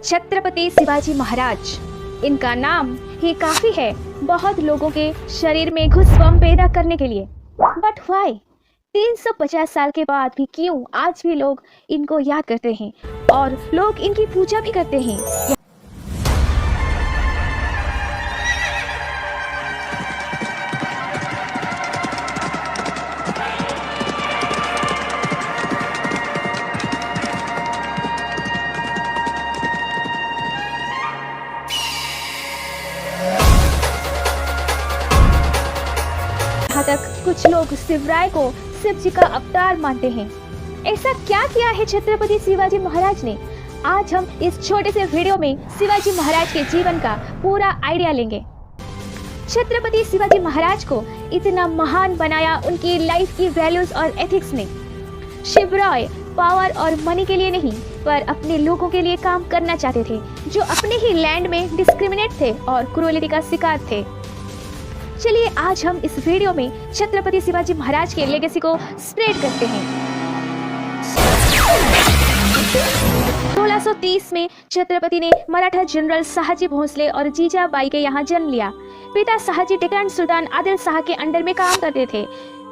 छत्रपति शिवाजी महाराज, इनका नाम ही काफी है बहुत लोगों के शरीर में घुसपैठ पैदा करने के लिए। बट व्हाई 350 साल के बाद भी क्यों आज भी लोग इनको याद करते हैं और लोग इनकी पूजा भी करते हैं। यहाँ तक कुछ लोग शिवराय को शिव जी का अवतार मानते हैं। ऐसा क्या किया है छत्रपति शिवाजी महाराज ने? आज हम इस छोटे से वीडियो में शिवाजी महाराज के जीवन का पूरा आइडिया लेंगे। छत्रपति शिवाजी महाराज को इतना महान बनाया उनकी लाइफ की वैल्यूज और एथिक्स ने। शिवराय पावर और मनी के लिए नहीं पर अपने लोगों के लिए काम करना चाहते थे, जो अपने ही लैंड में डिस्क्रिमिनेट थे और क्रूरता का शिकार थे। चलिए आज हम इस वीडियो में छत्रपति शिवाजी महाराज के लेगेसी को स्प्रेड करते हैं। 1630 में छत्रपति ने मराठा जनरल शाहजी भोसले और जीजाबाई के यहाँ जन्म लिया। पिता शाहजी डेक्कन सुल्तान आदिल शाह के अंडर में काम करते थे।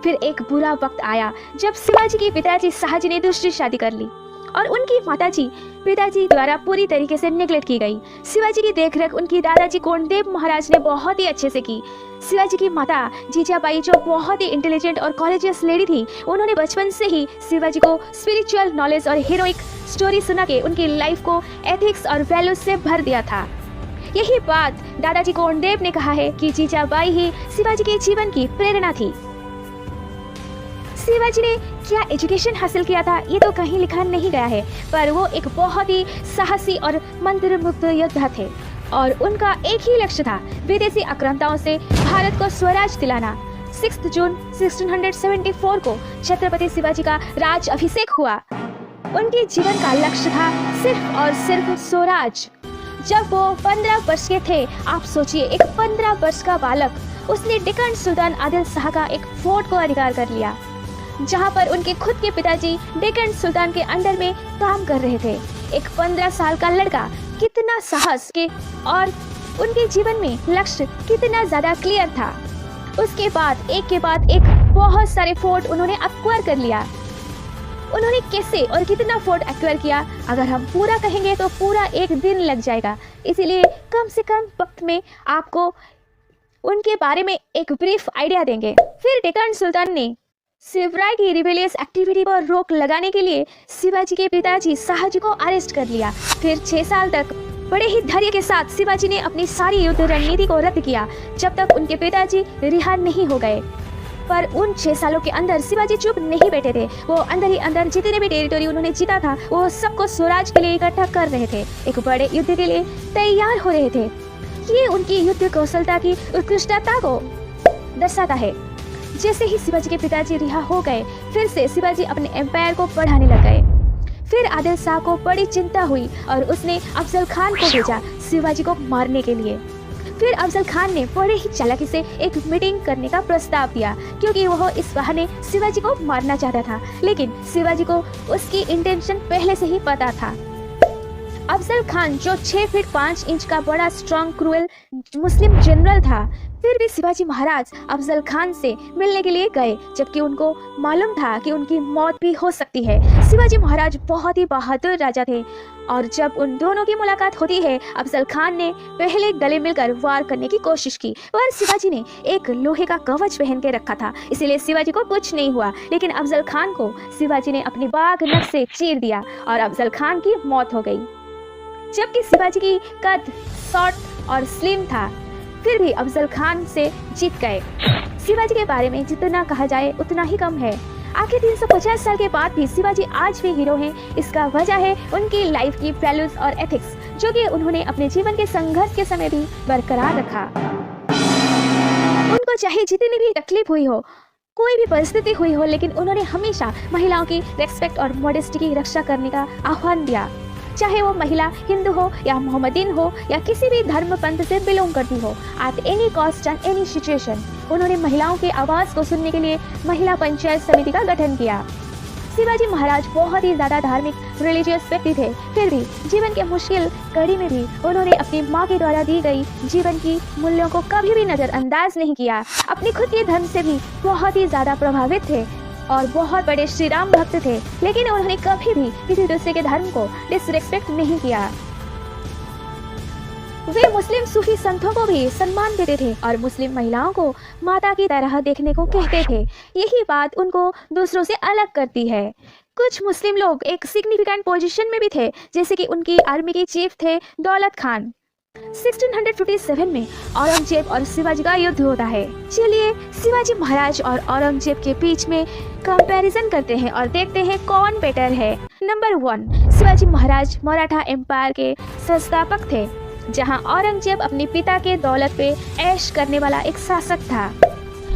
फिर एक बुरा वक्त आया जब शिवाजी के पिताजी शाहजी ने दूसरी शादी कर ली और उनकी माताजी पिताजी द्वारा पूरी तरीके से नेग्लेक्ट की गई। शिवाजी की देखरेख उनकी दादाजी कोंडदेव महाराज ने बहुत ही अच्छे से की। शिवाजी की माता जीजाबाई जो बहुत ही इंटेलिजेंट और कॉलेजियस लेडी थी, उन्होंने बचपन से ही शिवाजी को स्पिरिचुअल नॉलेज और हीरोइक स्टोरी सुना के उनकी लाइफ को एथिक्स और वैल्यूज से भर दिया था। यही बात दादाजी कोंडदेव ने कहा है कि जीजाबाई ही शिवाजी के जीवन की प्रेरणा थी। शिवाजी ने क्या एजुकेशन हासिल किया था ये तो कहीं लिखा नहीं गया है, पर वो एक बहुत ही साहसी और मंत्रमुग्ध योद्धा थे और उनका एक ही लक्ष्य था, विदेशी आक्रांताओं से भारत को स्वराज दिलाना। 6 जून 1674 को छत्रपति शिवाजी का राज अभिषेक हुआ। उनके जीवन का लक्ष्य था सिर्फ और सिर्फ स्वराज। जब वो 15 वर्ष के थे, आप सोचिए एक 15 वर्ष का बालक, उसने डेक्कन सुल्तान आदिल शाह का एक फोर्ट को अधिकार कर लिया, जहां पर उनके खुद के पिताजी डेक्कन सुल्तान के अंडर में काम कर रहे थे। एक 15 साल का लड़का कितना साहस के और उनके जीवन में लक्ष्य कितना ज्यादा क्लियर था। उसके बाद एक बहुत सारे फोर्ट उन्होंने एक्वायर कर लिया। उन्होंने कैसे और कितना फोर्ट एक्वायर किया, अगर हम पूरा कहेंगे तो पूरा एक दिन लग जाएगा, इसीलिए कम से कम वक्त में आपको उनके बारे में एक ब्रीफ आइडिया देंगे। फिर डेक्कन सुल्तान ने शिवराय की रिबेलियस एक्टिविटी पर रोक लगाने के लिए शिवाजी के पिताजी शाहजी को अरेस्ट कर लिया। फिर 6 साल तक बड़े ही धैर्य के साथ शिवाजी ने अपनी सारी युद्ध रणनीति को रद्द किया, जब तक उनके पिताजी रिहा नहीं हो गए। पर उन 6 सालों के अंदर शिवाजी चुप नहीं बैठे थे। वो अंदर ही अंदर जितने भी टेरिटोरी उन्होंने जीता था, वो सबको स्वराज के लिए इकट्ठा कर रहे थे, एक बड़े युद्ध के लिए तैयार हो रहे थे। ये उनकी युद्ध कौशलता की उत्कृष्टता को दर्शाता है। जैसे ही शिवाजी के पिताजी रिहा हो गए, फिर से शिवाजी अपने एम्पायर को बढ़ाने लग गए। फिर आदिल शाह को बड़ी चिंता हुई और उसने अफजल खान को भेजा शिवाजी को मारने के लिए। फिर अफजल खान ने बड़े ही चालाकी से एक मीटिंग करने का प्रस्ताव दिया, क्योंकि वह इस बहाने शिवाजी को मारना चाहता था, लेकिन शिवाजी को उसकी इंटेंशन पहले से ही पता था। अफजल खान जो 6 फीट 5 इंच का बड़ा स्ट्रॉन्ग क्रूएल मुस्लिम जनरल था, फिर भी शिवाजी महाराज अफजल खान से मिलने के लिए गए, जबकि उनको मालूम था कि उनकी मौत भी हो सकती है। शिवाजी महाराज बहुत ही बहादुर राजा थे और जब उन दोनों की मुलाकात होती है, अफजल खान ने पहले गले मिलकर वार करने की कोशिश की, पर शिवाजी ने एक लोहे का कवच पहन के रखा था, इसीलिए शिवाजी को कुछ नहीं हुआ। लेकिन अफजल खान को शिवाजी ने अपनी बाघ नख से चीर दिया और अफजल खान की मौत हो गई। जबकि शिवाजी की कद शॉर्ट और स्लिम था, फिर भी अफजल खान से जीत गए। शिवाजी के बारे में जितना कहा जाए उतना ही कम है। आखिर 350 साल के बाद भी शिवाजी आज भी हीरो हैं। इसका वजह है उनकी लाइफ की वैल्यूज और एथिक्स, जो कि उन्होंने अपने जीवन के संघर्ष के समय भी बरकरार रखा। उनको चाहे जितनी भी तकलीफ हुई हो, कोई भी परिस्थिति हुई हो, लेकिन उन्होंने हमेशा महिलाओं की रेस्पेक्ट और मॉडेस्टी की रक्षा करने का आह्वान दिया। चाहे वो महिला हिंदू हो या मोहम्मदीन हो या किसी भी धर्म पंथ से बिलोंग करती हो, at any cost and any situation उन्होंने महिलाओं की आवाज़ को सुनने के लिए महिला पंचायत समिति का गठन किया। शिवाजी महाराज बहुत ही ज्यादा धार्मिक रिलीजियस व्यक्ति थे, फिर भी जीवन के मुश्किल कड़ी में भी उन्होंने अपनी माँ के द्वारा दी गई जीवन की मूल्यों को कभी भी नजरअंदाज नहीं किया। अपने खुद के धर्म से भी बहुत ही ज्यादा प्रभावित थे और बहुत बड़े श्री राम भक्त थे, लेकिन उन्होंने कभी भी किसी दूसरे के धर्म को डिसरिस्पेक्ट नहीं किया। वे मुस्लिम सूफी संतों को भी सम्मान देते थे और मुस्लिम महिलाओं को माता की तरह देखने को कहते थे। यही बात उनको दूसरों से अलग करती है। कुछ मुस्लिम लोग एक सिग्निफिकेंट पोजीशन में भी थे, जैसे कि उनकी आर्मी के चीफ थे दौलत खान। 1657 में औरंगजेब और शिवाजी का युद्ध होता है। चलिए शिवाजी महाराज और औरंगजेब के बीच में कंपैरिजन करते हैं और देखते हैं कौन बेटर है। नंबर 1, शिवाजी महाराज मराठा एम्पायर के संस्थापक थे, जहां औरंगजेब अपने पिता के दौलत पे ऐश करने वाला एक शासक था।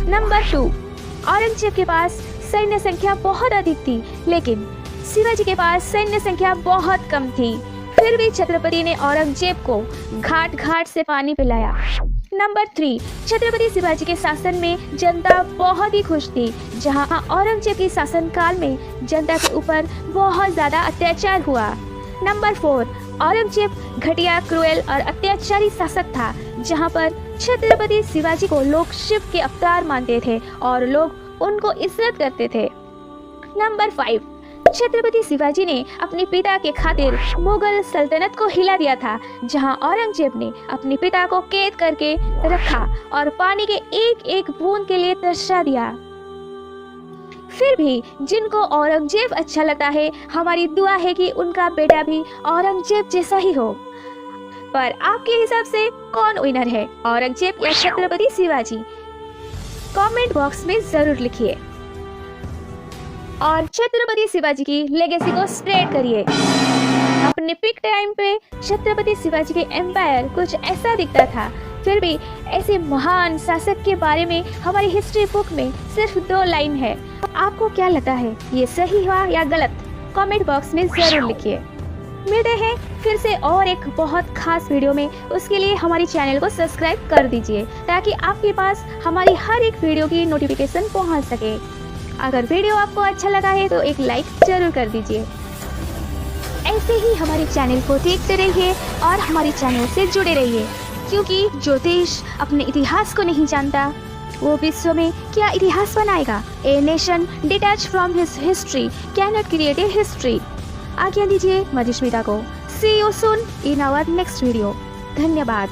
नंबर 2, औरंगजेब के पास सैन्य संख्या बहुत अधिक थी, लेकिन शिवाजी के पास सैन्य संख्या बहुत कम थी। फिर भी छत्रपति ने औरंगजेब को घाट घाट से पानी पिलाया। नंबर 3, छत्रपति शिवाजी के शासन में जनता बहुत ही खुश थी, जहां औरंगजेब के शासन काल में जनता के ऊपर बहुत ज्यादा अत्याचार हुआ। नंबर 4, औरंगजेब घटिया, क्रूएल और अत्याचारी शासक था, जहां पर छत्रपति शिवाजी को लोग शिव के अवतार मानते थे और लोग उनको इज्जत करते थे। नंबर 5, छत्रपति शिवाजी ने अपने पिता के खातिर मुगल सल्तनत को हिला दिया था, जहां औरंगजेब ने अपने पिता को कैद करके रखा और पानी के एक एक बूंद के लिए तरसा दिया। फिर भी जिनको औरंगजेब अच्छा लगता है, हमारी दुआ है कि उनका बेटा भी औरंगजेब जैसा ही हो। पर आपके हिसाब से कौन विनर है, औरंगजेब या छत्रपति शिवाजी? कमेंट बॉक्स में जरूर लिखिए और छत्रपति शिवाजी की लेगेसी को स्प्रेड करिए। अपने पीक टाइम पे छत्रपति शिवाजी के एम्पायर कुछ ऐसा दिखता था, फिर भी ऐसे महान शासक के बारे में हमारी हिस्ट्री बुक में सिर्फ 2 लाइन है। आपको क्या लगता है, ये सही हुआ या गलत? कमेंट बॉक्स में जरूर लिखिए। मिलते हैं फिर से और एक बहुत खास वीडियो में। उसके लिए हमारी चैनल को सब्सक्राइब कर दीजिए ताकि आपके पास हमारी हर एक वीडियो की नोटिफिकेशन पहुंच सके। अगर वीडियो आपको अच्छा लगा है तो एक लाइक जरूर कर दीजिए। ऐसे ही हमारे चैनल को देखते रहिए और हमारे चैनल से जुड़े रहिए, क्योंकि जो देश अपने इतिहास को नहीं जानता वो विश्व में क्या इतिहास बनाएगा। A nation detach from his history can not create a history. आज्ञा दीजिए मधुस्मिता को। See you soon in our next video. धन्यवाद।